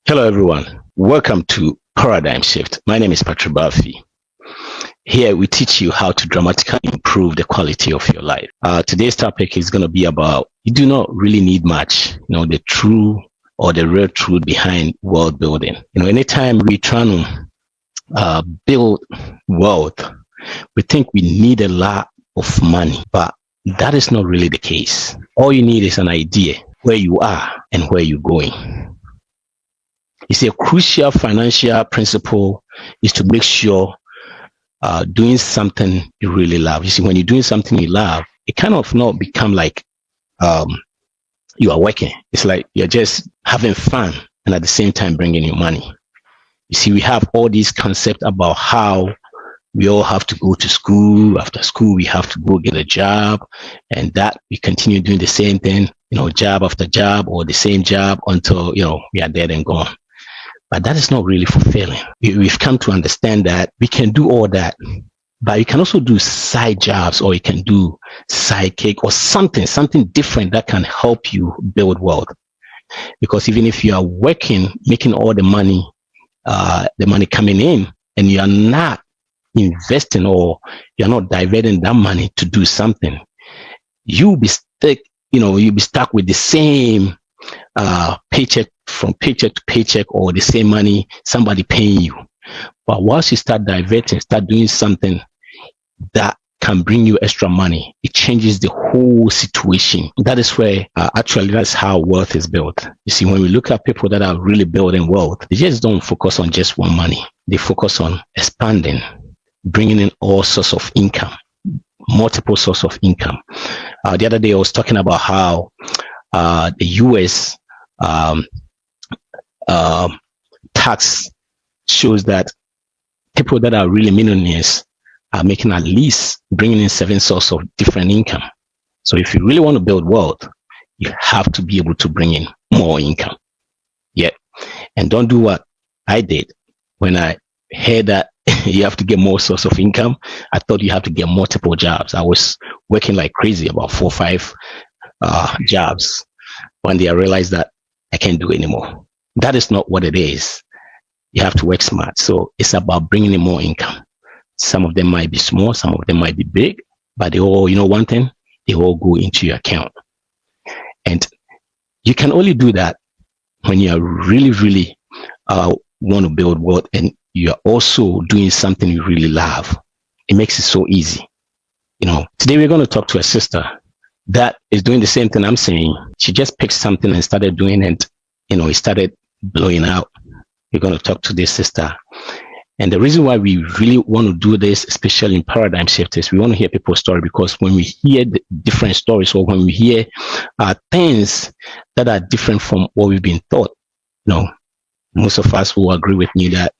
Hello, everyone. Welcome to Paradigm Shift. My name is Patrick Buffy. Here we teach you how to dramatically improve the quality of your life. Today's topic is going to be about you do not really need much, the true or the real truth behind world building. Anytime we try to build wealth, we think we need a lot of money, but that is not really the case. All you need is an idea where you are and where you're going. You see, a crucial financial principle is to make sure doing something you really love. You see, when you're doing something you love, it kind of not become like you are working. It's like you're just having fun and at the same time bringing you money. You see, we have all these concepts about how we all have to go to school. After school, we have to go get a job, and that we continue doing the same thing, job after job or the same job until, we are dead and gone. But that is not really fulfilling. We've come to understand that we can do all that, but you can also do side jobs, or you can do sidekick or something different that can help you build wealth. Because even if you are working, making all the money coming in, and you are not investing or you're not diverting that money to do something, you'll be stuck with the same paycheck from paycheck to paycheck, or the same money somebody paying you. But once you start diverting, start doing something that can bring you extra money, it changes the whole situation. That is where actually that's how wealth is built. You see, when we look at people that are really building wealth, they just don't focus on just one money. They focus on expanding, bringing in all sorts of income, multiple sources of income. The other day I was talking about how the US tax shows that people that are really millionaires are making at least bringing in 7 sources of different income. So if you really want to build wealth, you have to be able to bring in more income. Yeah. And don't do what I did when I heard that you have to get more source of income. I thought you have to get multiple jobs. I was working like crazy, about 4 or 5 jobs. One day I realized that I can't do anymore. That is not what it is. You have to work smart. So it's about bringing in more income. Some of them might be small, some of them might be big, but they all, one thing, they all go into your account. And you can only do that when you are really, really want to build wealth, and you are also doing something you really love. It makes it so easy. Today we're going to talk to a sister that is doing the same thing I'm saying. She just picked something and started doing it. It started blowing out. We're going to talk to this sister. And the reason why we really want to do this, especially in Paradigm Shift, is we want to hear people's story, because when we hear the different stories, or when we hear things that are different from what we've been taught, most of us will agree with me that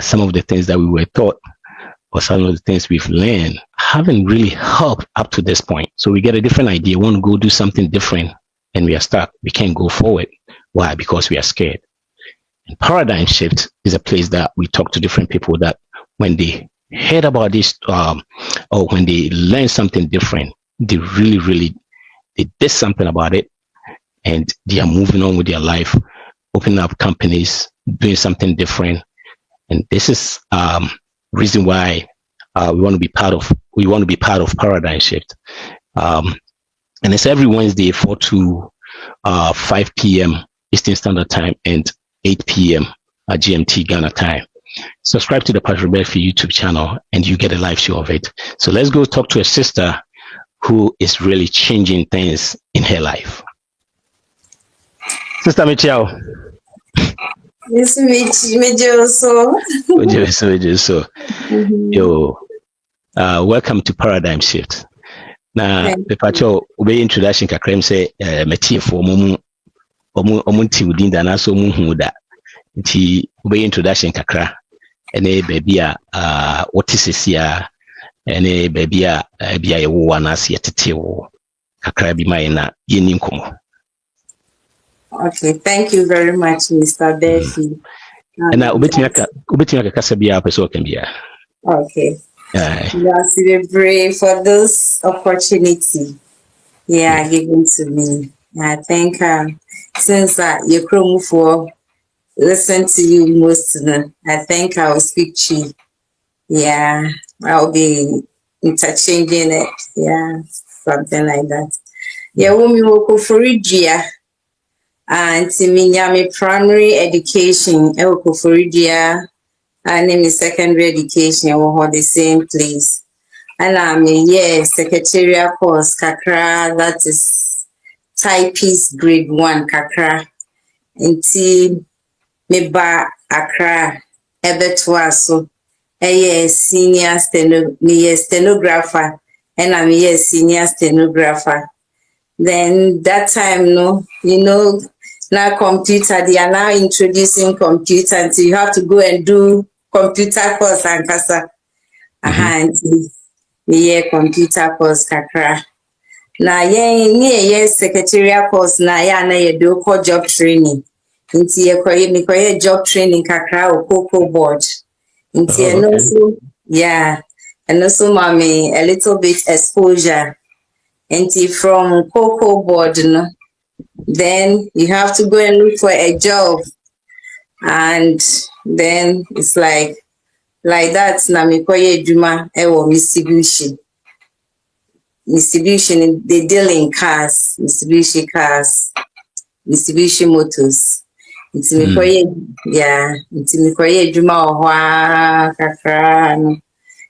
some of the things that we were taught, or some of the things we've learned, haven't really helped up to this point. So we get a different idea, want to go do something different, and we are stuck. We can't go forward. Why? Because we are scared. And Paradigm Shift is a place that we talk to different people that when they heard about this, or when they learn something different, they really, really, they did something about it, and they are moving on with their life, opening up companies, doing something different. And this is reason why we want to be part of Paradigm Shift. And it's every Wednesday 4 to 5 p.m. Eastern Standard Time and 8 p.m. GMT Ghana time. Subscribe to the Patrick Buffy YouTube channel and you get a live show of it. So let's go talk to a sister who is really changing things in her life. Sister Michelle. Yes, Mejoso. Yo, welcome to Paradigm Shift. Now, the pacho obey introduction kakrem say metie for omunti within the naso muhuda. Nti obey introduction kakra. Ene baby what is this ya? Ene baby bia ye wo anase yetete wo kakra bi mai na yenim komo. Okay, thank you very much, Mr. Buffy. And now ubetimaka kasa bia person can be. Okay. Yes, we pray for this opportunity. Given to me. I think since you come for listen to you most. I think I will speak to. Yeah, I'll be interchanging it. Yeah, something like that. Yeah, when we work for Rigia and me primary education, I work for Rigia and then secondary education, we the same place. And I'm a secretarial course, kakra, that is typist grade 1, kakra. Nti me ba Accra, ebetwa so. Senior stenographer, and I'm a senior stenographer. Then that time, no, now computer, they are now introducing computer, and so you have to go and do computer course and kasa. Me computer course kakra. Na ye secretarial course na ye do job training. Nti ye job training kakra o Cocoa board. Nti and also mommy a little bit exposure. Nti from Cocoa board, no, then you have to go and look for a job, and then it's like that. Na me koye juma ewo Mitsubishi, they deal in cars, Mitsubishi cars, Mitsubishi motors. It's me koye juma ohwa kakra,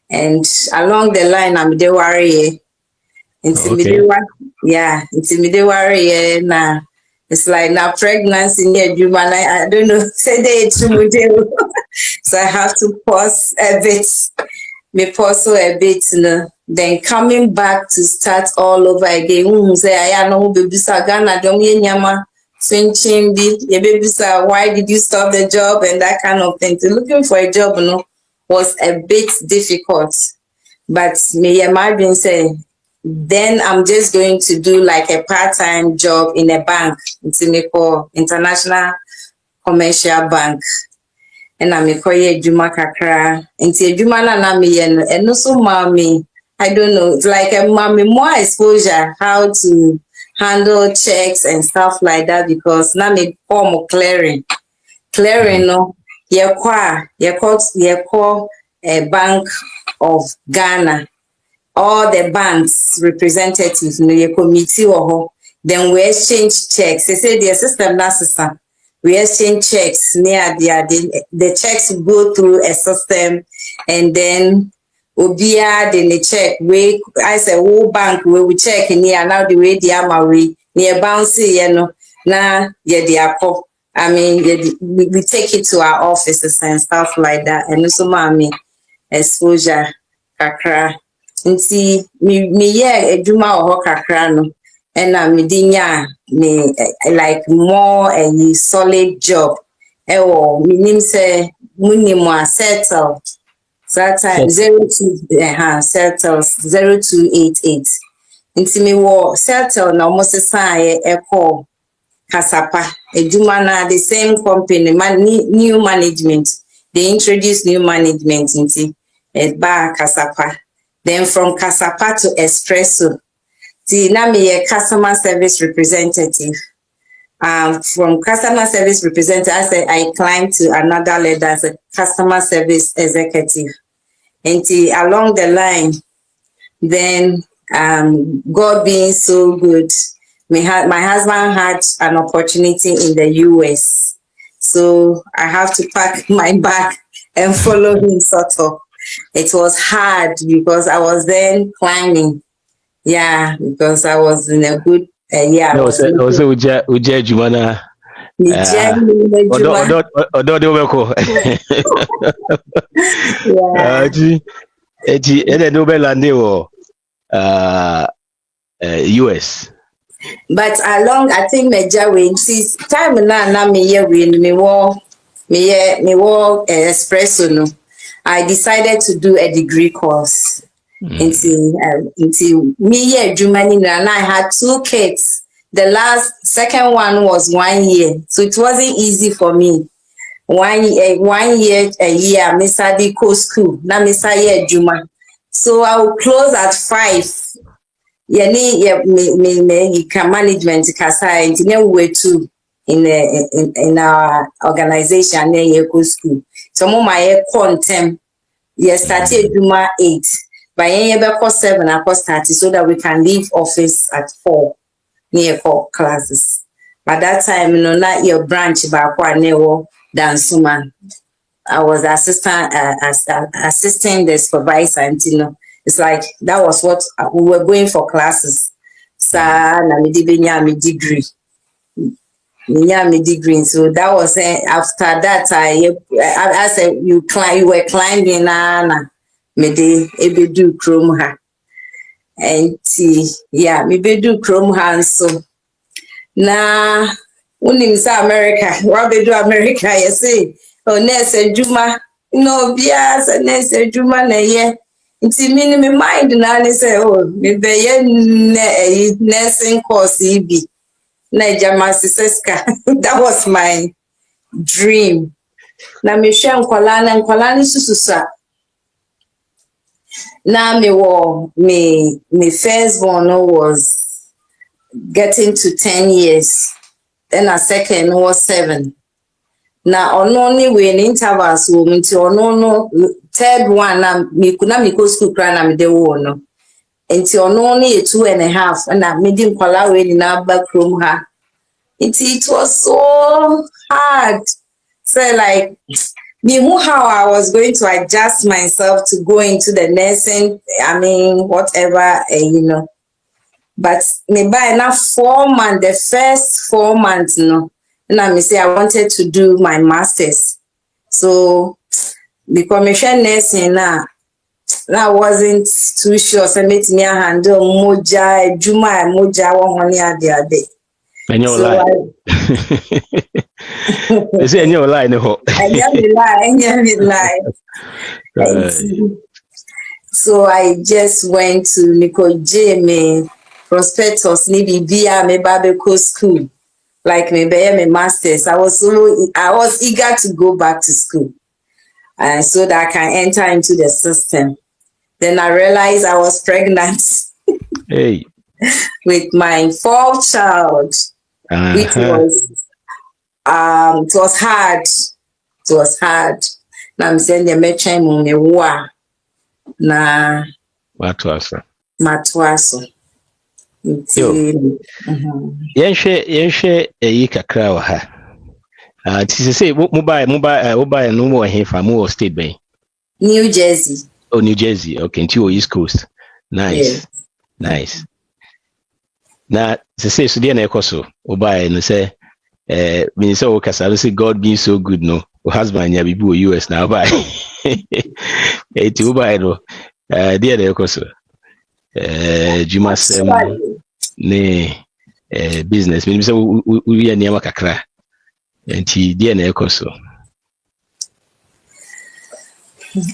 and along the line I'm the worry. It's me the worry na. It's like now pregnancy near juma. I don't know. Say they so I have to pause a bit. Me pause a bit, then coming back to start all over again. Say I know baby Ghana don't nyama switching baby why did you stop the job and that kind of thing. So looking for a job, was a bit difficult. But me imagine say then I'm just going to do like a part-time job in a bank, International Commercial Bank. And I'm a juma kakra. Nti juma na me no eno so mommy. I don't know. It's like a mommy more exposure how to handle checks and stuff like that, because na me form clearing. Clearing no ye call a Bank of Ghana. All the banks representatives no ye committee or then we exchange checks. They say the system na system. We exchange checks near the checks go through a system, and then obia then the check we I say whole bank we check near now the way the we near bouncy na the I mean we take it to our offices and stuff like that, and also mommy exposure kakra. Nti me eduma oho kakra no, and me like more a solid job. Minim say minimum settle. That time 02 settles 0288. Nti me wo settle na almost say call Kasapa. Eduma na the same company new management. They introduced new management nti ba Kasapa. Then from Kasapa to Espresso. Now me a customer service representative. From customer service representative, I climbed to another level as a customer service executive. And along the line, then God being so good, my husband had an opportunity in the US. So I have to pack my bag and follow him sort of. It was hard because I was then climbing. Yeah, because I was in a good No, also Uja Jumana. Odo de Weko. US. But along, I think Mejawe, since time na me here with me war espresso no. I decided to do a degree course. Into me here Germany, and I had 2 kids. The second one was 1 year, so it wasn't easy for me. 1 year a year, Miss Adiko school, na Miss Aye Juma. So I will close at 5. Me management kasa into we 2 in our organization near Eco School. Some of my contem, yes, started Juma 8. By any 7, I cost 30 so that we can leave office at 4 near classes. By that time, not your branch back one near Dansuman. I was assisting the supervisor, and it's like that was what we were going for classes. So na me degree. So that was after that I said you were climbing na me de ebedu krom ha. And yeah, me bedu krom ha so na unim sa America, wa bedu America say oh nurse Juma no bia sa nurse Juma na ye. Nti me mind na ne say oh me be ye nursing course bi. That was my dream. Na me hwe nkwala na sususa. Na me first born was getting to 10 years. Then a second was 7. Na only when intervals wo nti no third one na me go school kra na me de wo no. Nti only 2.5 na me di nkwala we ni na back room ha. It was so hard. So like me knew how I was going to adjust myself to go into the nursing, whatever, But me by now 4 months, the first 4 months, and I say I wanted to do my master's. So because me nursing now, I wasn't too sure. So me handle moja, juma moja, one ade. And your lie. They say your lie, no. I lie. So I just went to Nico J. Prospectus, maybe via me Babeko school, like me my masters. I was eager to go back to school, and so that I can enter into the system. Then I realized I was pregnant. Hey. With my 4th child, which was it was hard. It was hard. Now I'm saying the mecha me wa na matwaso. Yenhwe eyi kakra wa ha. Ti say mobile no more here from more state bay. New Jersey. Oh, New Jersey. Okay, into East Coast. Nice. Yes. Nice. Na say so dey na ekoso mobile no say me say okasa say God being so good no. O husband ya bibi o US na buy. Ti mobile no dey na ekoso. Juma sem ne business me say we ya niam kakra. Enti dey na ekoso.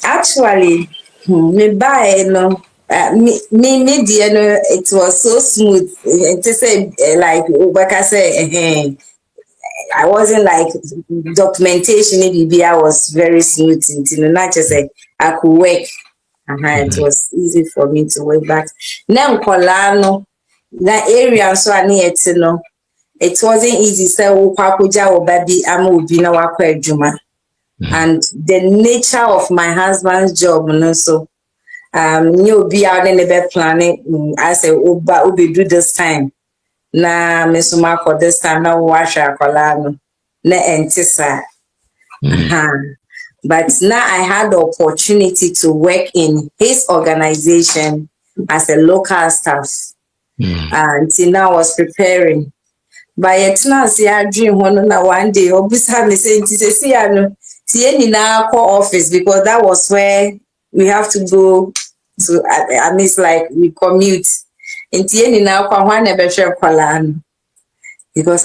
Actually, me buy no me dear no, it was so smooth. To say like Obaka say I wasn't like documentation maybe I was very smooth until not just say I could work. It was easy for me to work back. Now Kolano, that area so I need to know. It wasn't easy. So Kwakuja or baby Amubina Wakwe Juma. And the nature of my husband's job, so you be out in the bed planning. I say, Ubi do this time. Na Misuma for this time now wash our colano. Na entisa. But now I had the opportunity to work in his organization as a local staff. Until now I was preparing. By it now see I dream one day obisa me say see na office because that was where we have to go to. I mean it's like we commute. Because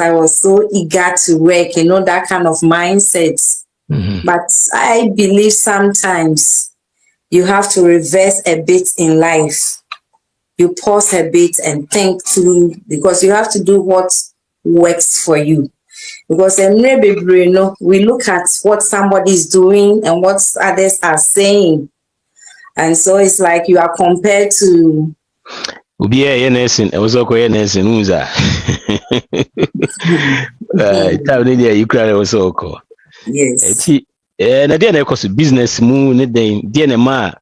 I was so eager to work, that kind of mindset. But I believe sometimes you have to reverse a bit in life. You pause a bit and think through because you have to do what works for you. Because we look at what somebody is doing and what others are saying. And so it's like you are compared to Time ni you cry also okay. Yes. Na dia na ekoso business mu ne den dia na ma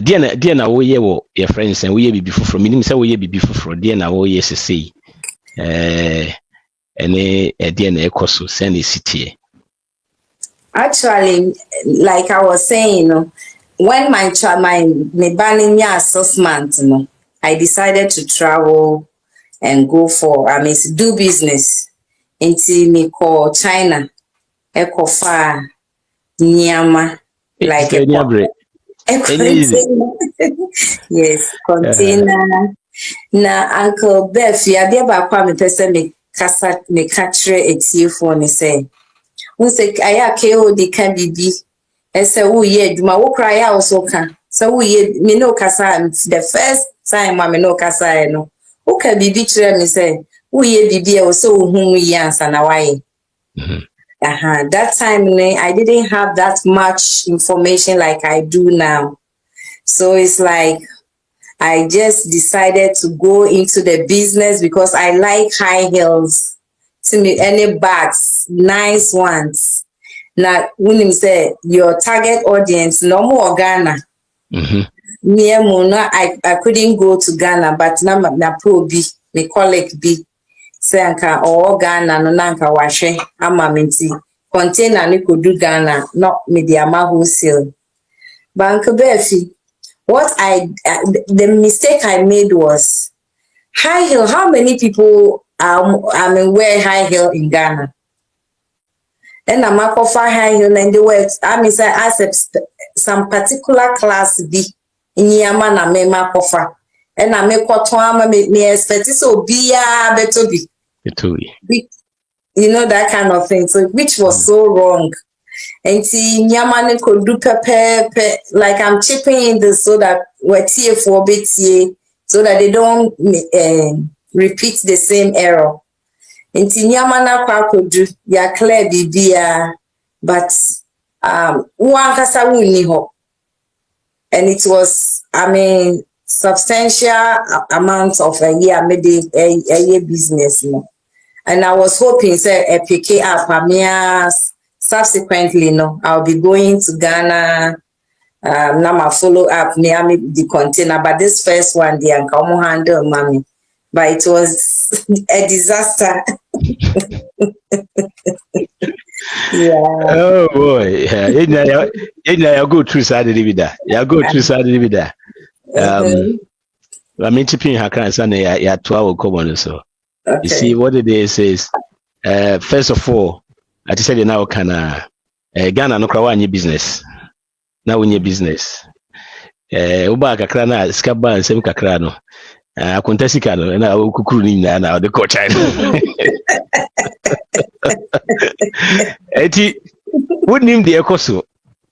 dia na wo ye wo your friends and wo ye bibi foforo minim say wo ye bibi foforo dia na wo ye sesei ene dia na ekoso send the city. Actually, like I was saying, when my banning assessment, I decided to travel and go for do business until me call China, eco far Nyama, like a container. Yes, container. Na Uncle Beth, ya be about me person me capture a phone say. Unse aya KO di kan bibi. Ese wo ye duma wo kra ya also kan. So wo ye me no kasa the first time me no kasa no. Wo ka bibi kire me say wo ye bibi e wo so wo hu yi ansa na waye. That time I didn't have that much information like I do now. So it's like I just decided to go into the business because I like high heels. To me, any bags, nice ones. Now, when you say your target audience, no more Ghana. Me, I couldn't go to Ghana, but now na pro B, my colleague B. Sanka or Ghana no nanka washe amamenti container ni could do Ghana not media wholesale. Bank Befi, what the mistake I made was high heel. How many people wear high heel in Ghana? And I'm a high heel and the words say accept some particular class B in Yamana me makofa. And I make what me expect so be better be. You know, that kind of thing. So which was so wrong. And see Nyamane could do pepe like I'm chipping in this so that we're tier for bit so that they don't repeat the same error. And see Nyamana could do ya clear bibia but one kasa wuni ho. And it was substantial amounts of a year made a year business. And I was hoping say a PK up subsequently I'll be going to Ghana now my follow up me the container, but this first one the uncle handle mommy, but it was a disaster. Yeah. Oh boy, you go through Saturday with that. You go through Saturday with that. I mean, chipping her kind of son, yeah, 12 common so. Okay. You see what it is first of all, I just said you now can Ghana no kwa nye business. Now we need business. Uba kakra na skaba nsem kakra no. Akontasi ka no na kukuru ni na the coach. Eti would name the ekoso.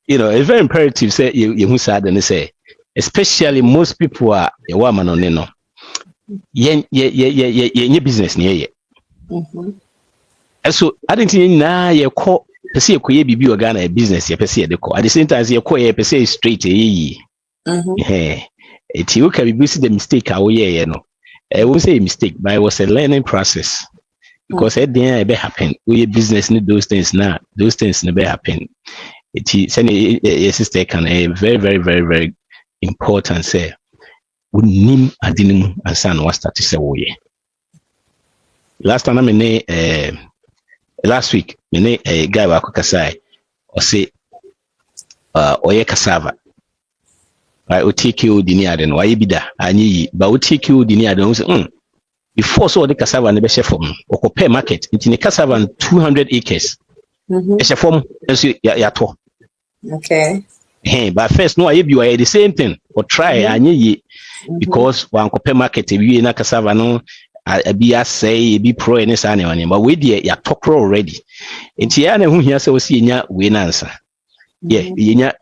You know, it's very imperative say you who sad and say especially most people are a woman on no. Ye business near ye. So I didn't think na ye call per se ko ye bibi organa business ye per se de ko at the same time ye call ye per se straight ye. It you can be the mistake how ye no. I won't say a mistake, but it was a learning process. Because at the end it happen. We business need those things now. Those things never happen. It is a sister can a very, very, very, very important say. We nim adinim and san was start to say we. Last time last week, a guy wa kukasai or say oye cassava. I will take you the near then why be that? I need but will take you the near then before so the cassava and the best form or pay market in the cassava 200 acres. It's a form as yato. Okay. Hey, but first no I be the same thing or try I need because one compare market if you na cassava no be as say be pro any sign on but we there ya talk already. Into ya who here so see nya we answer. Yeah,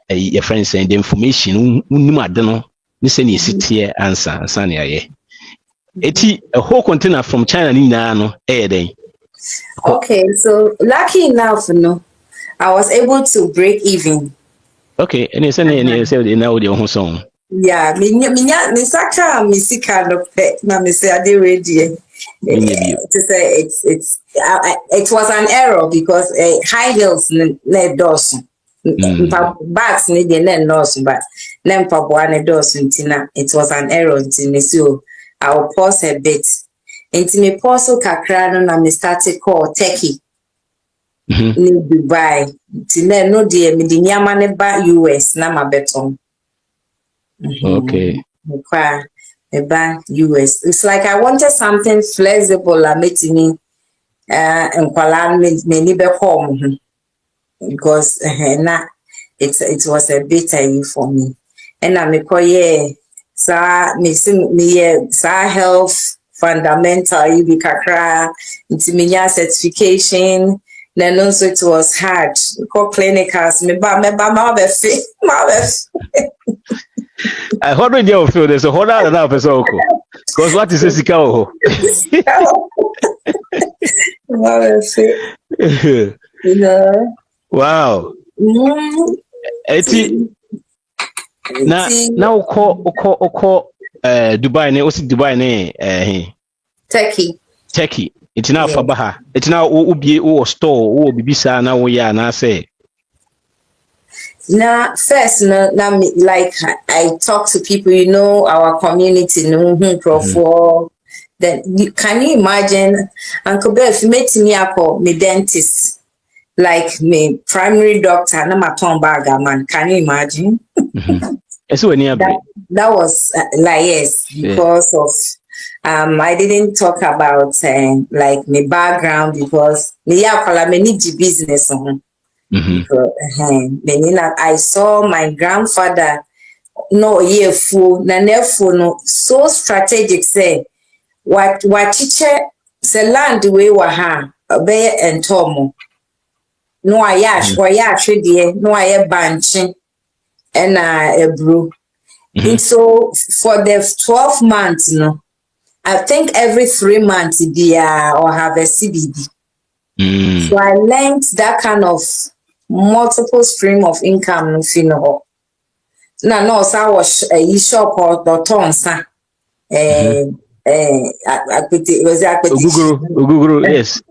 your friends saying the information no say ni sit here answer yeah. Eti a whole container from China ni na no then. Okay, so lucky enough I was able to break even. Okay, and it's any say now the whole song. Yeah, me saka me sika no pe na me say ade ready. To say it was an error because high heels ne dosu. Bags need the nose, but then Papa does it was an error to so I'll pause a bit. Into me pause kakrano na me started call Turkey. Ni Dubai. Tine no dear me di nyama ne ba US na ma beton. Okay. Ba US. It's like I wanted something flexible la metini and kwala me ni be home because na it was a bit for me. And I me sa health fundamental you be kakra into certification. Then also it was hard. Call clinicals me ba ma be fit. I heard you feel there's a whole lot of person because what is this cow? You know. Wow. Now call Dubai ne osi Dubai ne Turkey it's now for baha it's now ubie o store o bibisa na wo ya na say now first now like I talk to people, you know, our community for then can you imagine Uncle Bill if you met me ako me dentist like me primary doctor na my turn bagger man, can you imagine? That was like yes because of I didn't talk about like my background because me need business I saw my grandfather no year full no so strategic say what teacher say land we were ha obey and tomo no ayash or ya no aye banching and a brew. And so for the 12 months, I think every 3 months or have a CBD. So I learned that kind of multiple stream of income. No, so I was a shop or tonsa. Google, yes.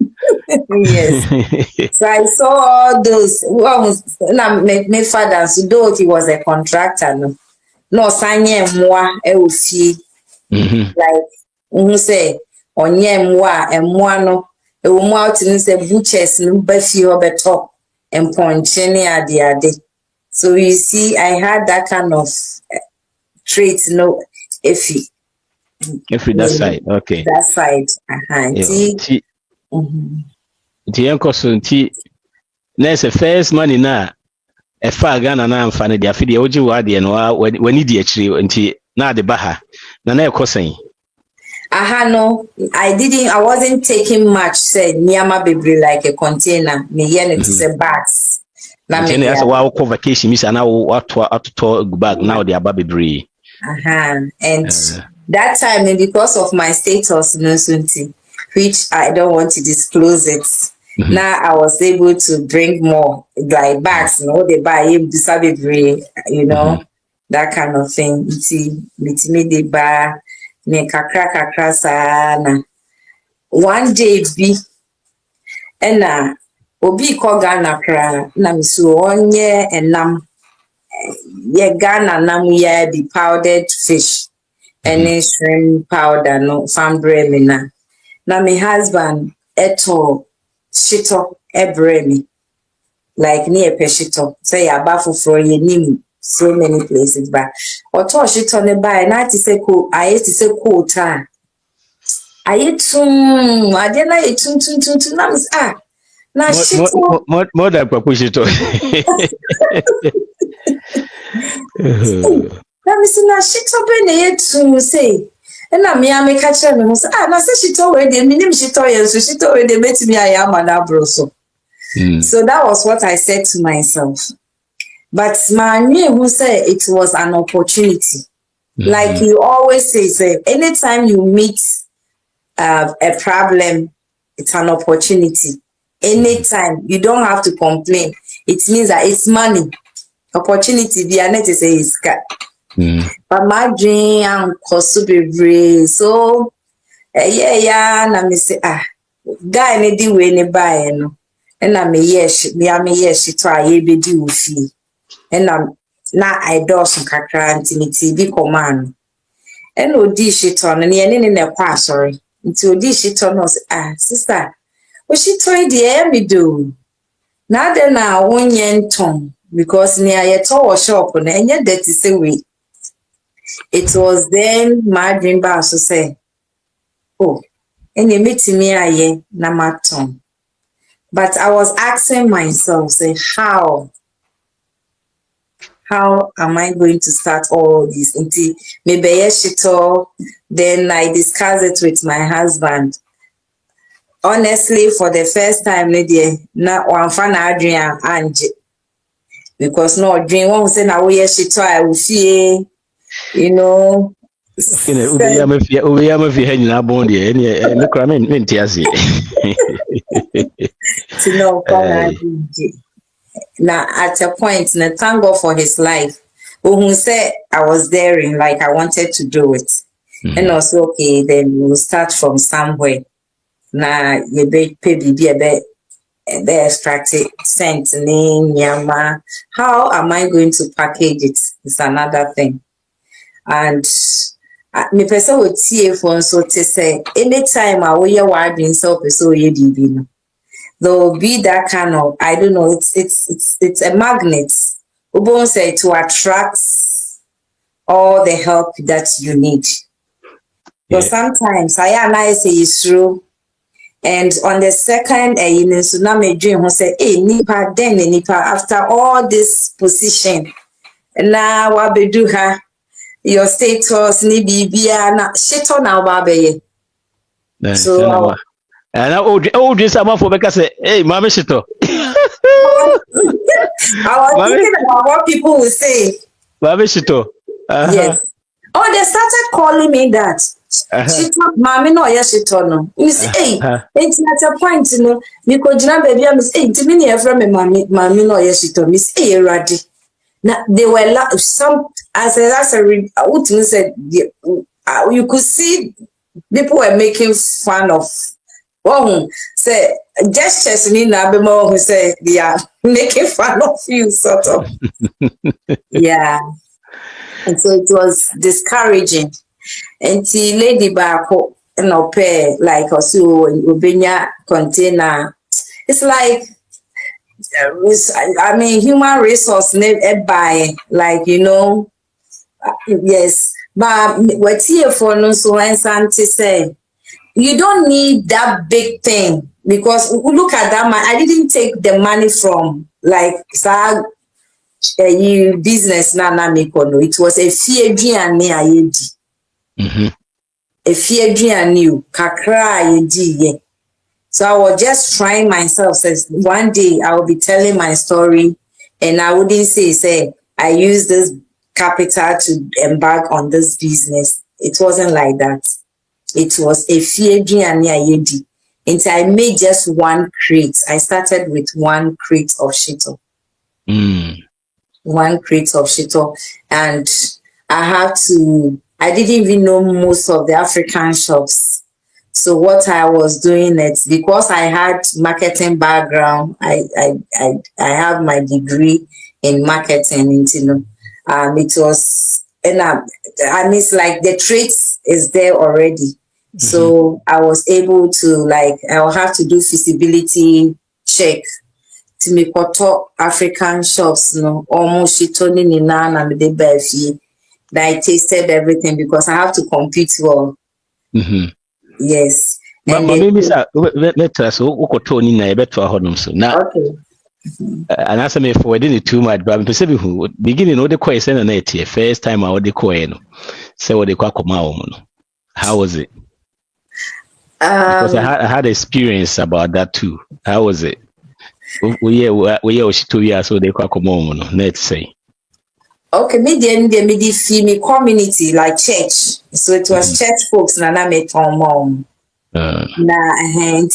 Yes. So I saw all those. My father, so though he was a contractor, no sanye mwa eufi. Like say onye mwa emwa no mwa tinu say butchers no bafi obeto emponchene ade. So you see I had that kind of trait if that side, okay. That side, Next first money na Ghana na amfani dia fidi oji wa de no wani di akiri nti na de baha na ekosen no I wasn't taking much say nyama bebre like a container me here it is a bags na me as wa ko vacation mi sana to bag now de aba bebre and that time because of my status which I don't want to disclose it. Now I was able to bring more like bags, they buy him you know, that kind of thing. Me they buy me kakra sana. One day be and obi ko Ghana kra na me so onye enam ye Ghana nam ye be powdered fish and shrimp powder no farm bread me na. Now my husband eto shito ebremi like near peshito say abafu for ye nim so many places but oto shito ne buy na ti say ko aye ti say ko ta aye tum ade na ye tum na mis na shito more than shito na mis na shito be na ye tum say and I make catch them and say, na say she told her the minimum she told you, so she told her they met me I am an abroso. So that was what I said to myself. But my knew who said it was an opportunity. Like you always say, anytime you meet a problem, it's an opportunity. Anytime you don't have to complain. It means that it's money. Opportunity, the net is a but my dream and so yeah, na me say guy ne di we ne buy no. And na me yes, she try ye be di ofi. And na I do some kakra intimity bi command. And odi shit on and ye ne kwa sorry. Nti odi shit on us sister. What she told the me do. Na de na wonye nton because near ye to shop na enye dirty say we. It was then my dream boss to say, oh, and you meet me aye na maton. But I was asking myself, say, how am I going to start all this? Until maybe yeshito, then I discussed it with my husband. Honestly, for the first time, na one fan Adrian Angie. Because no dream won't say now yeshito, I will see, you know. We am if you hanging up on the any look ramen mentiasi. To know now at a point, na thank God for his life. Who said I was daring, like I wanted to do it. And also, okay, then we'll start from somewhere. Now you be pay be extracted cent name yama. How am I going to package it? It's another thing. And me person would see for so to say anytime I will hear word in self so ye no. There will be that kind of, I don't know, it's a magnet. Ubon say to attract all the help that you need. But sometimes I say it's true. And on the second, you know, so now me dream who say, hey, nipa, then nipa, after all this position, now what be do her, your status, ni bibia, na shit on our baby. So, and I just am for because hey, Mama Shito. I was thinking about what people will say. Mama Shito. Yes. Oh, they started calling me that. She told mommy no, yes, she told no. You say, hey, it's not a point, you know. Because you know, baby, I'm saying to me, from me, mommy, no, yes, she told me, say, ready. Now they were some as a what you said, you could see people were making fun of. Oh, say gestures in Abemo who say they are making fun of you, sort of. Yeah. And so it was discouraging. And the lady back no pay like also in Ubenya container. It's like I mean human resource by like you know yes. But what here for no so and Santi say you don't need that big thing because look at that man. I didn't take the money from like you business na mekono. It was a fear and a fear and kakra. So I was just trying myself. Says one day I will be telling my story, and I wouldn't say I use this capital to embark on this business. It wasn't like that. It was a fear and until I made just one crate. I started with one crate of shito. One crate of shito, and I didn't even know most of the African shops. So what I was doing it because I had marketing background. I have my degree in marketing. You know, it was and I mean it's like the traits is there already. So I was able to like I'll have to do feasibility check to make top African shops, no almost shitoni in and the befi. That I tasted everything because I have to compete well. Yes. And maybe let us Tony na better hodum so now. Okay. And as I may forward it too much, but I'm who beginning all the question and it first time I would the coin. So what the quack. How was it? Because I had experience about that too. How was it? We 2 years so they quack let's say. Okay, me the community like church. So it was church folks na me ton mom. Na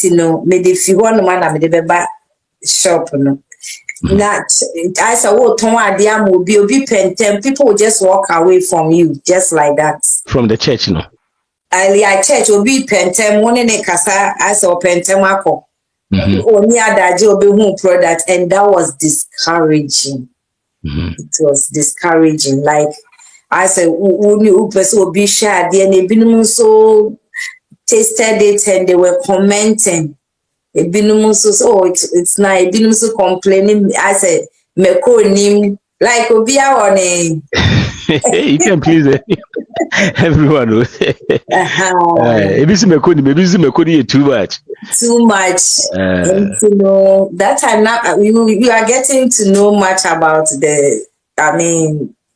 you know, me the fi one man na me the beba shop no. Na I say what ton ade am obi pentem people will just walk away from you just like that. From the church no. I church obi pentem one ne kasa as or pentem ako. Only adaje obi hu product, and that was discouraging. It was discouraging. Like I said, obi share there and ebinum so tasted it and they were commenting. Ebinum so it's not ebinum so complaining. I said meko nim like obi awone. You can please everyone. Maybe some too much. Too much. And to know that time now you are getting to know much about the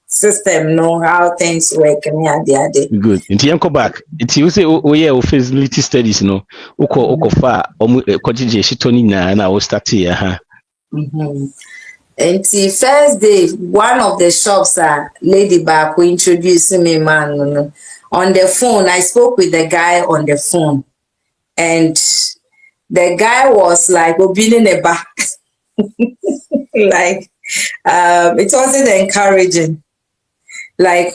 system, know how things work and good. Until you come back, it's you say feasibility studies, oko far na I start here. And the first day, one of the shops, Lady Back, who introduced me, man, on the phone. I spoke with the guy on the phone, and the guy was like, "Obinin eba," like, it wasn't encouraging, like,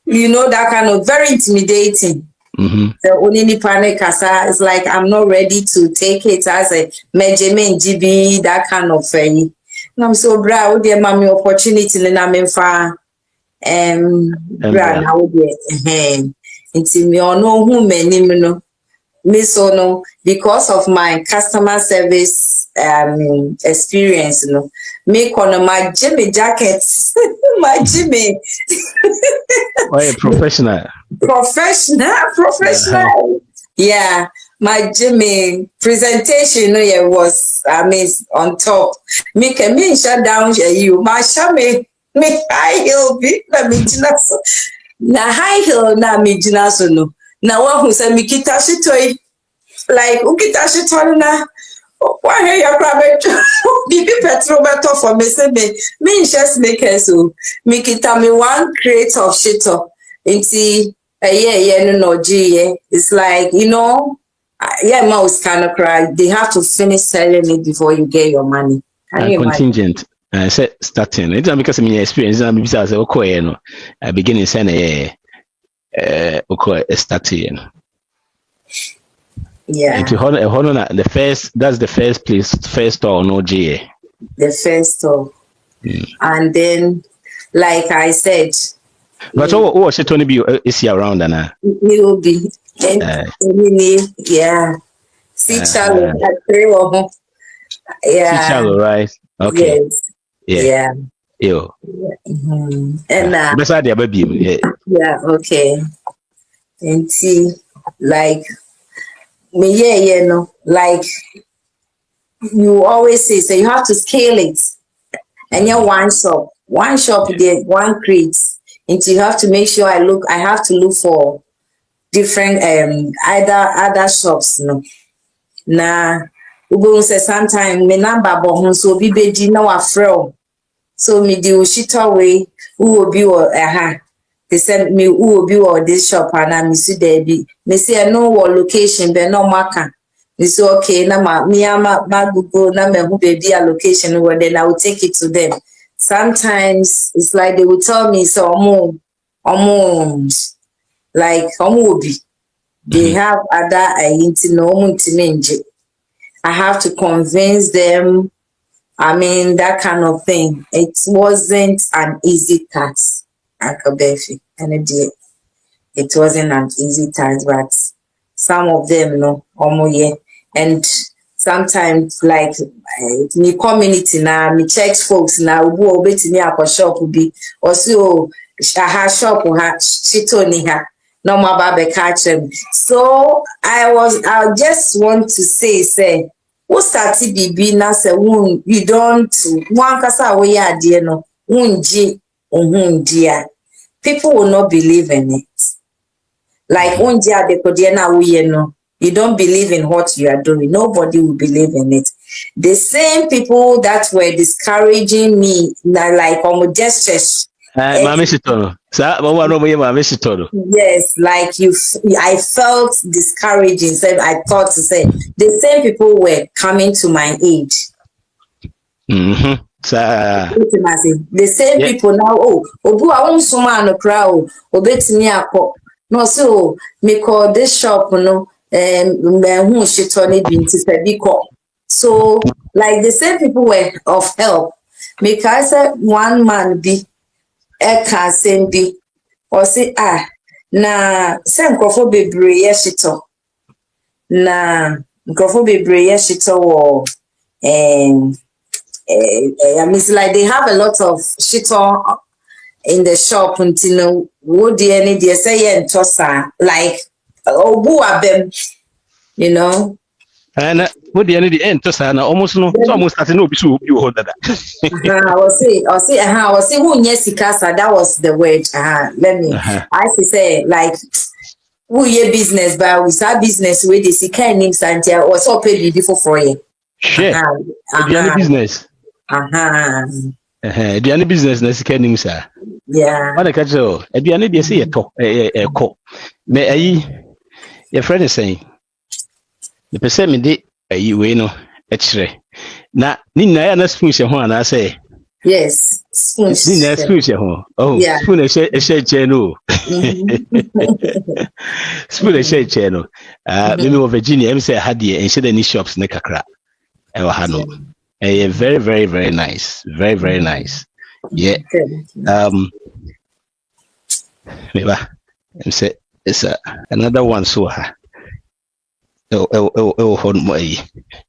that kind of very intimidating. The only panic is like, I'm not ready to take it as a measurement GB, that kind of thing. I'm so proud of my opportunity and I'm in far now into me or no who many me so no because of my customer service experience make on my Jimmy jackets my Jimmy professional yeah. My Jimmy presentation was on top. Me can me shut down you. My shame me high heel be na me jinaso. Na high heel na me jinaso no. Na one who said me kita shitoi like ukita shitoi na. Why here you grab bibi petrol better for me say me just make her so me kita me one crate of shito. Inti no it's like mouse kind of cry. They have to finish selling it before you get your money. Contingent starting. It's because of my experience. I'm say beginning saying starting. Yeah. The first. That's the first place. First store no GA. The first store. And then, like I said. But what was it only be is here around and it will be. Yeah. See Charlo, yeah. See Charlo, right? Okay. Yes. Yeah. Yo. And beside the baby. Yeah, okay. And see, like me, like you always say you have to scale it. And you're one shop there, one crate. And you have to make sure I have to look for different other shops na ugo say sometimes me number but so bi beji na wa frɛ so me di shito way who obi or they send me who obi or this shop and me see there be me say no location be no maka me say okay na ma Google na me who baby a location where then I will take it to them. Sometimes it's like they will tell me so like they have other I have to convince them. That kind of thing. It wasn't an easy task. It wasn't an easy task, but some of them and sometimes like me community now, me check folks now who obey me at shop will be also shop shito ni ha no mababe catch them. So I just want to say who started bibi na say you don't one kasa we ya de no unji dia people will not believe in it like unji ade ko de na we no you don't believe in what you are doing, nobody will believe in it. The same people that were discouraging me like gestures. Yes, like I felt discouraging. So I thought to say the same people were coming to my aid. The same people now. Obu a unsuma no crowd. Obetimi ako. no so me call this shop no who shit on it been to so like the same people were of help because one man be can't same be or say na se nkrofo bebre ye shito na nkrofo bebre ye shito wo I mean, it's like they have a lot of shito in the shop until what the any they say and tossa like obu abem, you know. And what the end to sana almost no almost starting no be so you hold that. I was say who nyesika that was the word. Let me I say like who ye business but we start business with the kind name Santia or so pay before for you. Shit. The business. The any business na sika nim sa. Yeah. What I catch oh, e dey dey say e ko. Me ayi your friend is saying the person me dey ayi we no e kire. Na ni na ya na spoon she ho ana say. Yes. Spoon. Ni na spoon she ho. Oh, yeah. Spoon e share no. Spoon e share no. Me of Virginia em say had the and any shops na kakra. E wa ha no. Very, very, very nice. Very, very nice. Yeah. Maybe it's another one. So, hold my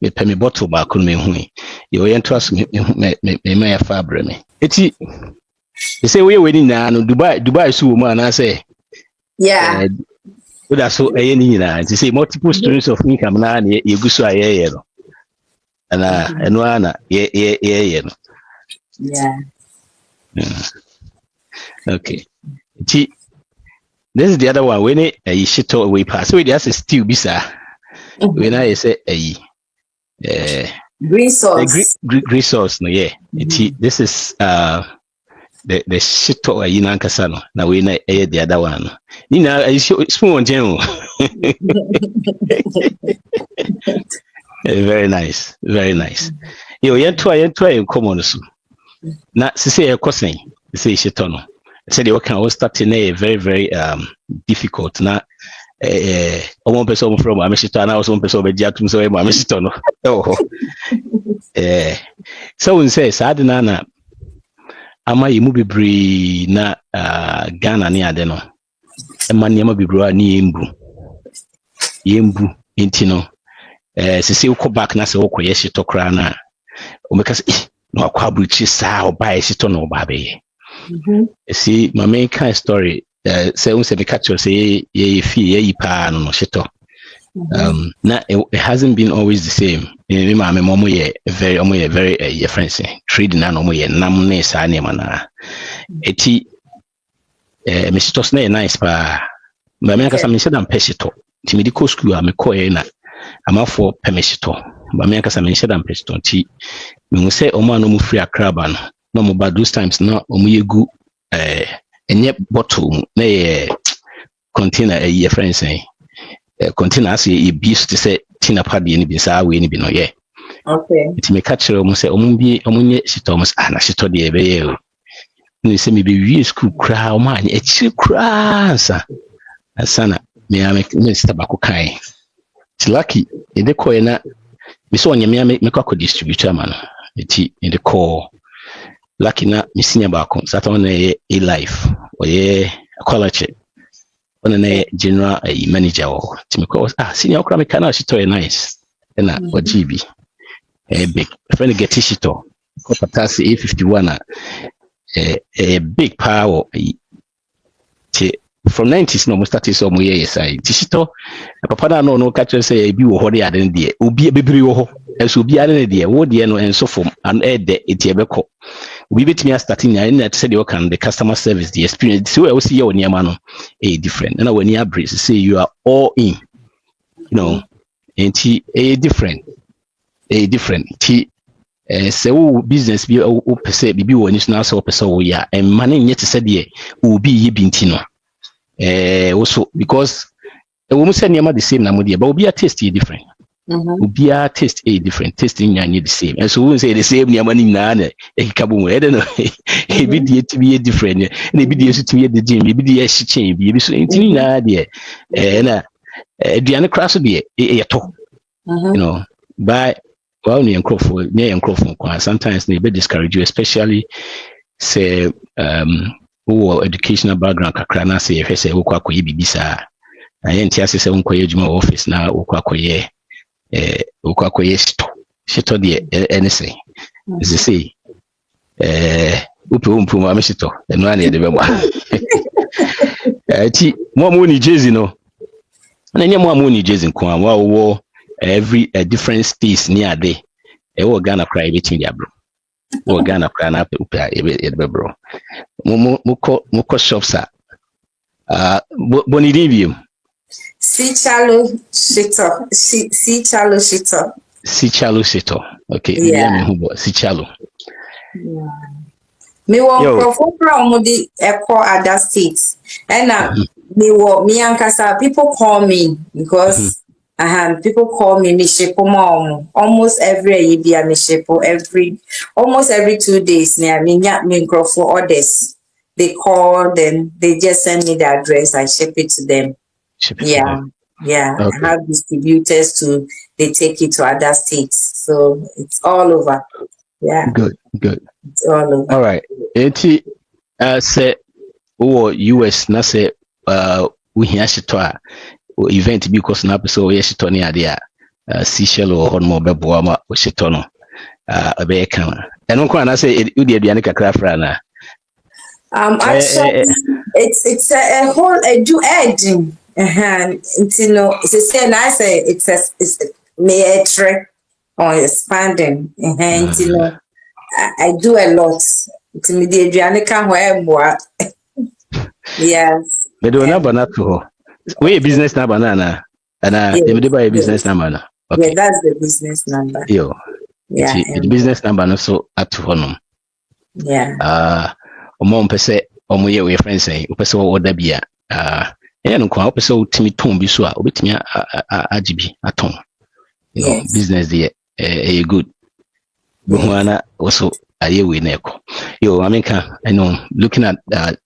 me pay me bottle back on me. Hui, you ain't trust me. Me fabric me. It's you say we waiting now. Dubai, so man. I say, yeah. That's so any now. You say multiple streams of income now. You go so and one yeah. Okay. This is the other one. When it shit away pass. So that's a still bisa. When I say resource. Resource no yeah. This is the shit away in Ankasano. Now we know the other one. You know, small general. Very nice, very nice. You try in common. Now, say a cousin, say shitono. Said you can start in a very, very difficult. Now, one person from Amishito, and I was one person by Jatum, so Amishitono. Oh, so we say, Sadinana, Ama Yimubi Bree na Ghana near Deno, and Maniama Bibra ni Yembu, Intino. Se uko back na se uko yeshi to kra na o meka se no akwa bruchi sa o ba yeshi to no ba be see my main kind story se un se meka cho se ye fi ye pa no shito na it hasn't been always the same me ma me mo ye very your friends trading na no mo ye nam na sa ne mana eti me shito na nice pa ma me ka sa me shedam peshito ti me di ko school a me ko ye na I'm for permission. But me akasa mention am permission ti. Me say o ma no mu free akraba no. No mo ba those times na o mu yegu enye bottle na container your friends say. Container as e beast to say tina pad ye ni bi sa we ni bi no ye. Okay. It me catch o mu say o mu bi o mu nye shito mo na shito de be ye o. Ni say me be we school kra o ma nye chi kra sa. Asana me start back kai. It's lucky in the coin. We saw me make distributor man. It's in the core. Lucky na missing about Saturn a life or a quality on a general manager or because senior crammy can she toy nice and or GB a big friend get tishito Copatasi A51 a big power. From 90s no started so moye side tishito papa no catch say bi wo hode ade de obi bebiri wo ho enso obi ade de wo de no enso from an ede etiebeko obi betimi starting na say the work and the customer service the experience so we see your niam no different and when you abre say you are all in you know enti different ti say wo business bi o pese bibi wo ni so na so pese wo ya en mane nyete say de obi ye binti no also because we must say the same na but we be a taste different Ubia taste a different tasting and the same. And so we say the same Yamani Nana, a cabo, I don't know. A bit to be a different, and a bit to be at the gym, maybe the S chain, be so intimate idea. And Diana Crasso be a talk, you know, by well, near Crawford, sometimes they be discourage you, especially say, who educational background, Kakrana say, if I say, Okako Bisa, I ain't yes, say, Unko office now, Okako ye. Ukwakoye shito de anything as they say upu ma shito eno ana de bema ti mo ni Jersey no na nya mo ni Jersey nko a wo every different states near there wo Ghana cry between dia bro wo Ghana cry na upa e bro mo shops boni dibium Sichalo Shito. Okay. Yeah. Sichalo. Yeah. Me wo from the echo other states. And me ankasa people call me because people call me Mishepo mom. Almost every year Mishepo almost every 2 days near me for orders. They call, then they just send me the address, I ship it to them. Yeah. Okay. I have distributors they take it to other states, so it's all over. Yeah, good. It's all over. All right. Eti say US na say we hear shito event because na person we shito ni ade Seychelles or Honmo bebo ama shito no be kan. Eno kwa na say u de aduane kakra fra na. Actually, it's a whole do you know, it's metric or expanding. You know, I do a lot. It's yes. Me do na bana to. We business number na they do buy a business number na. Okay. Yeah, that's the business number. Yo. Yeah. The business number no so at honum. Yeah. Omo mpese omo ye we friends say opese wo da bia no kwa opese wo timi ton bi so a obetimi agibi aton you know business there good buhwana also aye we na eko yo amenka I know looking at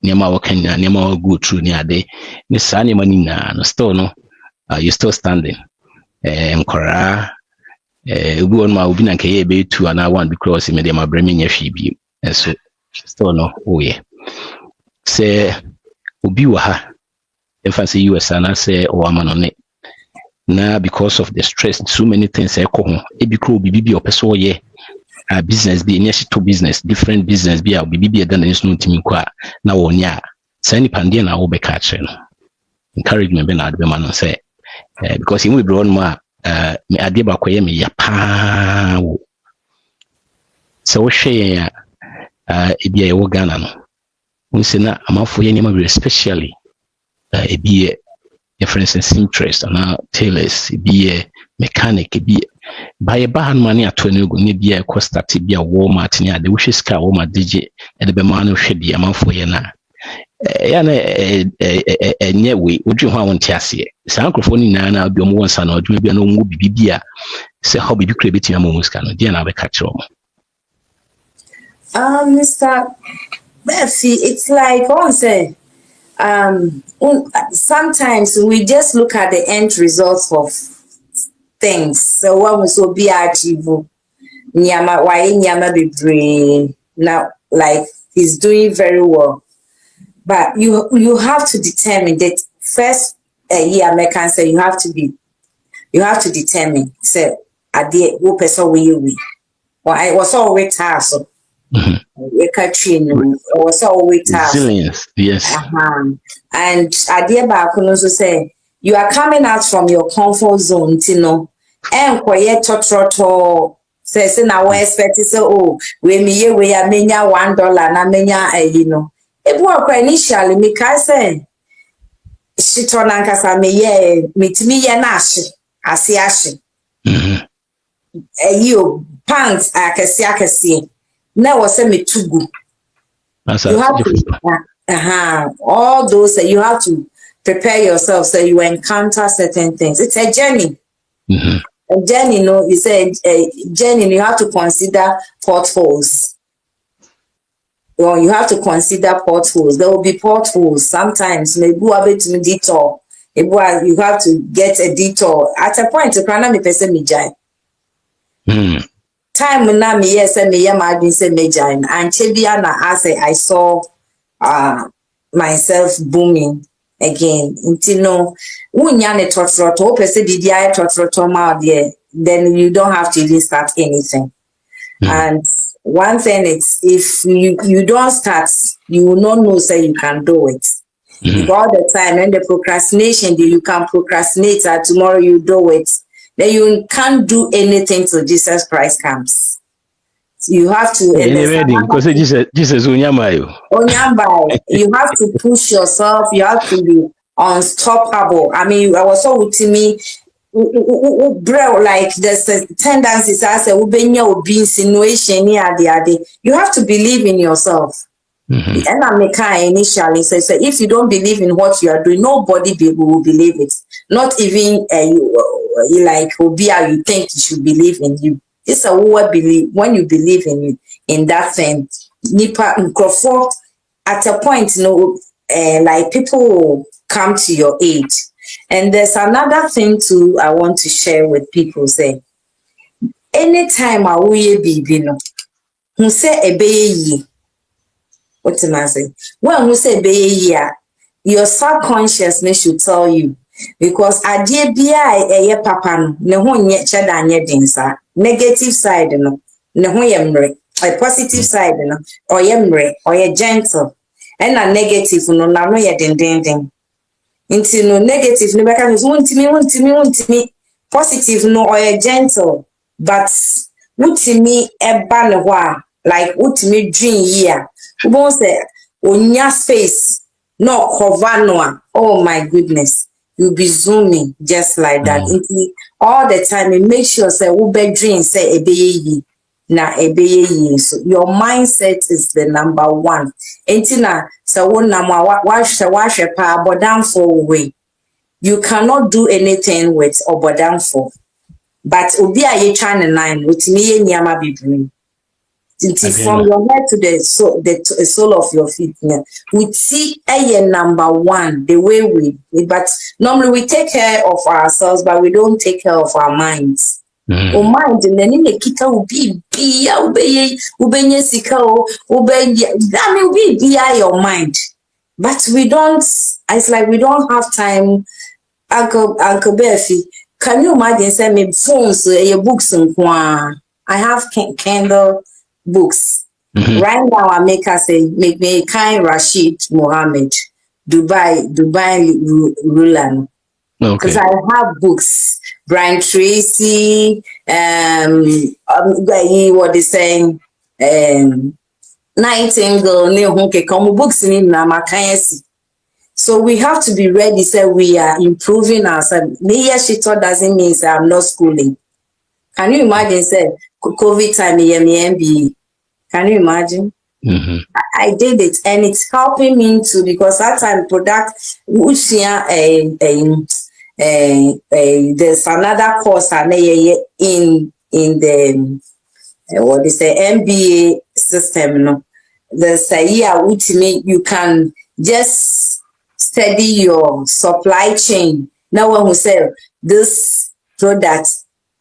niema wo kanya niema wo go through ni ade ni sa niema ni na no still no you still standing nkora obi on ma obi na nke ye be 2 and 1 because me dey ma bremi nya hwe bi and so still no yeah say obi wa ha emphasis US and I say o amanone na because of the stress so many things eko ho e bi kro obi bi opeso ye business bi nya to business different business bi obi bi da na nso ntimi kwa na wonya sani pande na wo be ka kire no encouragement be na ade be ma no say because him we bro no me ade ba koye me ya pa wo so wo hwe ebi a yewo Ghana no unse na amafo ye nyama especially ebi for instance interest and tailors ebi mechanic ebi buy a ban money ato na egu ne bia e start bia Walmart ni ade wo hwe ska Walmart dije e de be ma no hwe bia amafo ye na ya na enye we odwe ho awon tiase sa ankrofo ni na obi omo wonsa na odwe bia no ngu bibia se how bibi kra betia mo muska no dia na be ka kire omo. Mr. Murphy, it's like one say, sometimes we just look at the end results of things. So what was so be achieved? Nyama, why Nyama be brain now? Like he's doing very well, but you have to determine that first. American say you have to determine. Say, at the what person will you be? Or I was always task. Resilience, yes. And idea back also say you are coming out from your comfort zone, you know, and quiet to say na we expect say we me we are menya $1 na menya you know. It work initially me ka say she turn ankasa me ye mitimi ye na ahye you pants akasi na was me too good. You have to all those you have to prepare yourself so you encounter certain things. It's a journey. Jenny, you said, Jenny, you have to consider potholes. Well, you have to consider potholes. There will be potholes. Sometimes maybe a bit to detour. You have to get a detour. At a point, me person me jai. Time na me yes me yam adwin say me jai. And chebia na I saw myself booming again. Intino unya ne totroto pese bidia totroto ma there. Then you don't have to even start anything. And one thing is, if you don't start, you will not know say you can do it. All the time, when the procrastination, you can procrastinate that tomorrow you do it. Then you can't do anything till Jesus Christ comes. You have to. Because Jesus Onyamayo. You have to push yourself. You have to be unstoppable. I mean, I was so with me. Like there's a tendency to say, insinuation. You have to believe in yourself. And I make initially say, if you don't believe in what you are doing, nobody will believe it. Not even you like Obia, you think you should believe in you. It's a word believe when you believe in that thing. Nipa Nkrofo at a point, like people will come to your aid. And there's another thing too I want to share with people. Say, anytime I will be who say a baby. What am I saying? Well, who say be your subconsciousness should tell you, because idea be a papa no one yet chadanya dinsa negative side no one yemre a positive side no or yemre or ye gentle and a negative no na no ye din into no negative no beka want me positive no or ye gentle but me e ba no wa like me dream here. Who say onya space no cover no, oh my goodness, you'll be zooming just like that. All the time it makes sure say who be dream say ebeye na ebeye. So your mindset is the number one. Entina so one nama wash pa bodan for way. You cannot do anything with obodan for. But obi a ye trying nine with me nyama bibrim. From your head to the sole of your feet, we see number one the way but normally we take care of ourselves, but we don't take care of our minds. Our mind and then the kita will be your mind, but we don't. It's like we don't have time. Uncle Befi, can you imagine? Send me phones, your books, and I have Kindle books. Right now, I make me kind Rashid Mohammed, Dubai Rulan. Because I have books. Brian Tracy, what they saying, Nightingale, books in Namakayasi. So we have to be ready. So we are improving ourselves. Shito doesn't mean I'm not schooling. Can you imagine? Say COVID time, MBA. Can you imagine? I did it, and it's helping me too, because that time product there's another course in the what is the MBA system. No, there's a year which mean you can just study your supply chain. Now when we say this product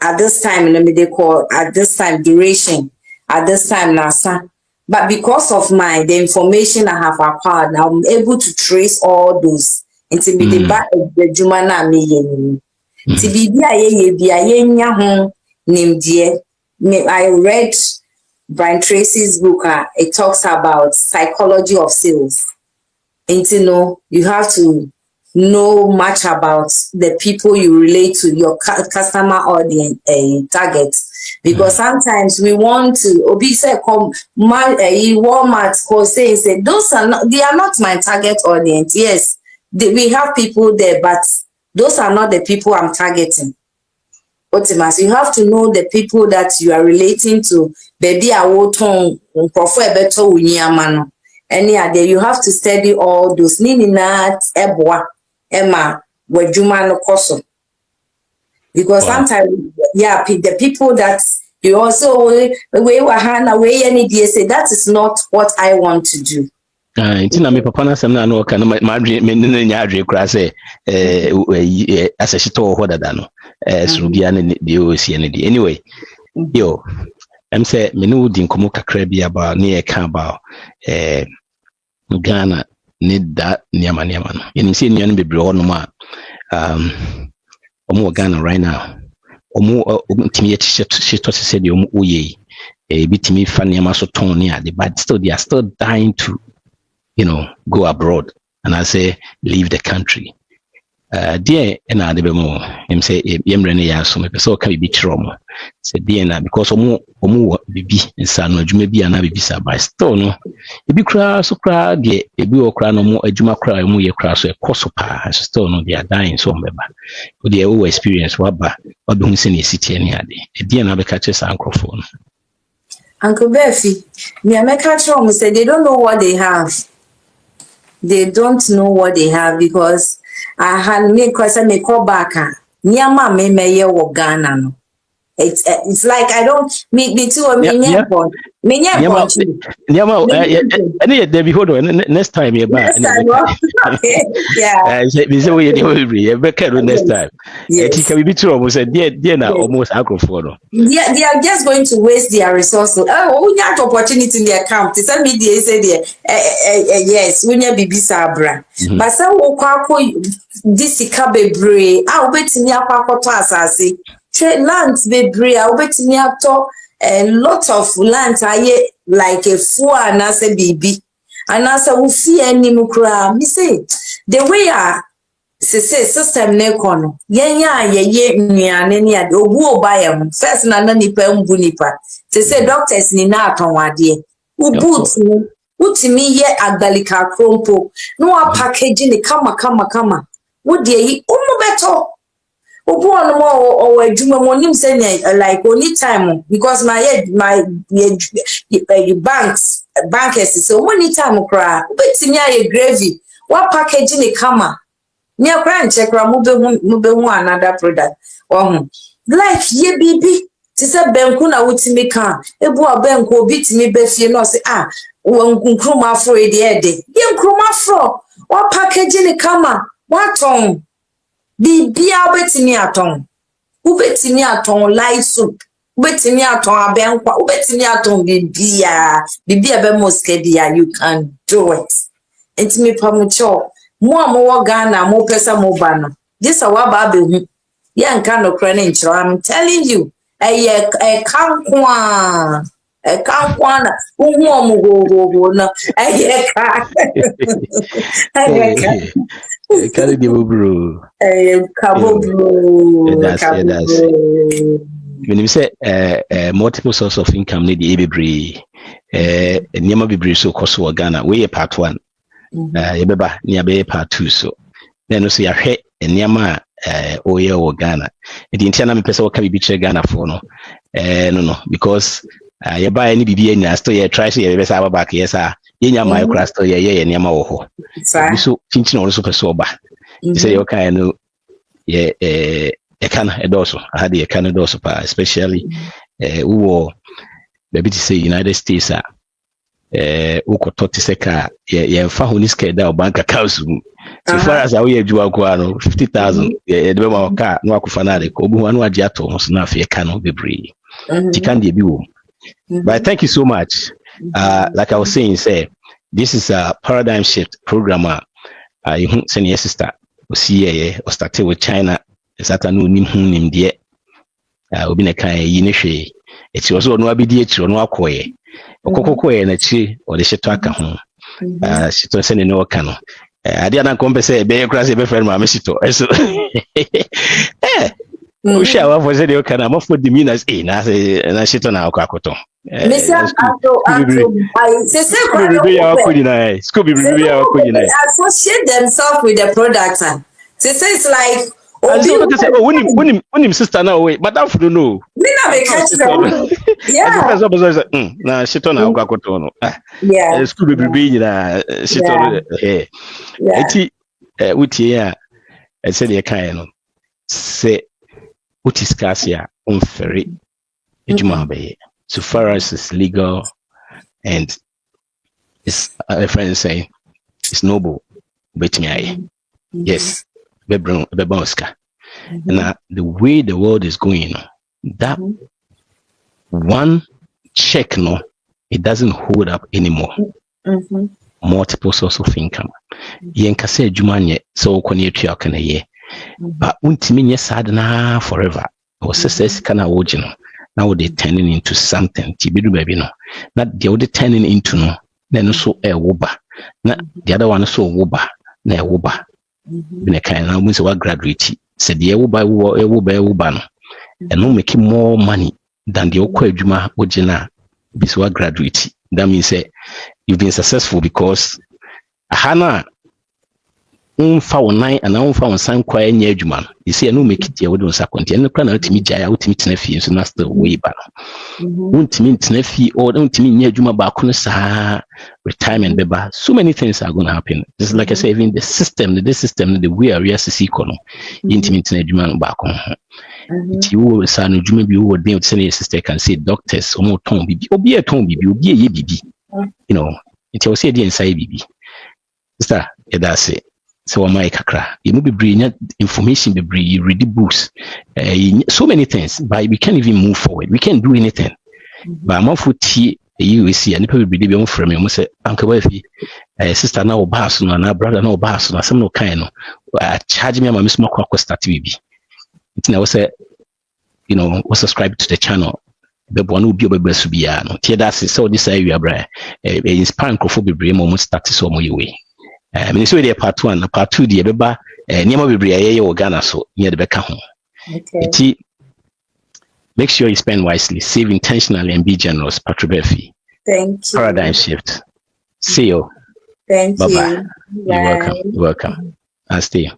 at this time, they call at this time duration. At this time, NASA, but because of the information I have acquired, now I'm able to trace all those into the back of the Jumana me. I read Brian Tracy's book. It talks about psychology of sales. And you have to know much about the people you relate to, your customer audience target. Because sometimes we want to Obi say come Walmart say they are not my target audience. Yes, we have people there, but those are not the people I'm targeting. Ultimately, you have to know the people that you are relating to. Baby, I will turn better any other. You have to study all those. Nina Eboa Emma Wejuma no koso. Because sometimes the people that you also we were hana we any day say that is not what I want to do. Nti na me papa na asem na no ka no ma me nya adwe kura se asehito ho dada no suru bia ne de o sie ne de anyway yo em say me no di nkomo kakra bi aba ne e ka ba Ghana ne da niama no yen se nua no bebre ho no ma omo Ghana right now omo timi ye to se de omo oye bitimi fa niama so ton ne ade but still they are still dying to go abroad and I say leave the country. Dear and I debo him say yemrene ya so me so ka bi chiro say dear na because omo bibi nsa no adwuma bi ana bibi sa by still no ebi kra so kra de ebi o kra no mo adwuma kra mo ye kra so e koso pa still no they are dying so mbeba o dey o experience waba odo hu se na city ani ade dear na be ka che sa ankrofo no Uncle Befi me ameka chiro say they don't know what they have. They don't know what they have because I had me cause me call back. Nyama me wo Ghana no. It's like I don't me too me nyama any there be hold on next time you back. Yeah. Me say we be next time. It can be true almost there na almost acrophone no. Yeah, they are just going to waste their resources. Oh, we have opportunity in their camp. To send me they say there yes, we need bibi sabra. But some wo kwako this bebre obetimi akwakoto asase. Land bebre obetimi ato a lot of land aye like a four and as a baby. And as a fear any mukra, me say the way say system ne kono ye nuane obu obayam first na nipa mbu nipa say doctors ni na atonwade uboot ni utimi ye agalika krompo no a package ni kama wo de yi umu beto obu on mo o adwuma mo nim say like only time because my bankers so only time kra ubetimi aye gravy wa package ni kama me akran check ra mo be hu another product like ye bibi ti se benku na wutimi kan ebu abenku obi timi be fie no say nkruma afro e de ye nkruma afro wa package ni kama wa ton bibi abetimi aton ubetimi aton light soup ubetimi aton abenkwa ubetimi aton bibi be moskedia you can do it intimi pamucho mo Ghana mo pesa mo bano this awa ba be hu ye nka no kra ne nchiro I'm telling you kankwa na uhu omugogo no ka Kali give bro that's when you say multiple source of income need the bebre nyama bebre so koso Ghana we part 1 yebeba ni abe part 2 so then so ya hwe nyama oye wo Ghana edi ntia na me pese wo ka bibi kire Ghana for no no because yeba ni bibi enya still ye try so ye be sa back yes ye nyama e kra still ye nyama wo ho so chinchin wo so pese oba say you kind no ye Ekana edoso I had the Ekana edoso pa especially who baby to say United States uko toti seka ye mfa ho ni skeda o bank account so far as we adwuma ko ano 50,000 ye de ma ka no akufa na de ko obu anu agi ato so na afi eka no bebre tikan de bi wo but thank you so much like I was saying say this is a paradigm shift program you send your sister o see o start with China esata no nim de obi na kan yi ne hwe eti o so no abidi eti no akoye okokoko na chi o de sheto aka ho sheto se ne no ka no ade ana kompe se be kra se be friend ma me sheto so o sha wa for se de ka na mo for the minas na se na sheto na akoto Mr. Ato I say Scooby associate themselves with the product it's like when him sister now wait, but that don't know. Me na be catch them. Yeah. Na shito na kwakoto no. Yeah. School be na shito eh. Eti utie ya said ye kan no. Say uti scarce ya unfair so far as it's legal and it's a friend saying it's noble bet me yes bebonska and the way the world is going that one check no it doesn't hold up anymore. Multiple source of income yen kase adwuma nye so kone atua kana ye but untimi nye sad na forever o sese kana woji no now they turning into something tibidu baby no na they would turning into no na so woba na the other one so woba na woba bine kan na mu se wa graduate said the woba no and no make more money than the okwa adwuma woji na biswa graduate. That means you've been successful because hana unfa online and unfa on san kwa enye adwuma. You see, I no make it here we don't sakonti. And plan ultimate jaya ultimate tenafi so that's the way back. Ultimate tenafi or ultimate nye adwuma ba kono sa retirement beba. So many things are going to happen. Just like I say, even the system, the way we are see kono. Ultimate adwuma ba kono. You will say no adwuma bi wo den say your sister can say doctors omo ton bibi obi e ton bibi obi ye bibi. You know, it will say the inside bibi. Sister, that's it. So my kakra, you know, be brilliant information, be brilliant. You read the books, so many things, but we can't even move forward. We can't do anything. But I'm off with tea. You see, and people be on from me. I say, Uncle Wifey, sister now bass no, now brother now bass no, some no kind no. Charge me, my smoke or start TV. It's now say, you know, was subscribe to the channel. The one who be able to be no. That's it. So this area, bro, inspiring crowd be almost started so more way. I mean, so part 1, part 2, the beba, Nima Bibria or Ghana, so near the Becca home. Okay. Make sure you spend wisely, save intentionally, and be generous. Patribefi. Thank you. Paradigm shift. See you. Thank you. Bye-bye. You're welcome. You're welcome. And stay.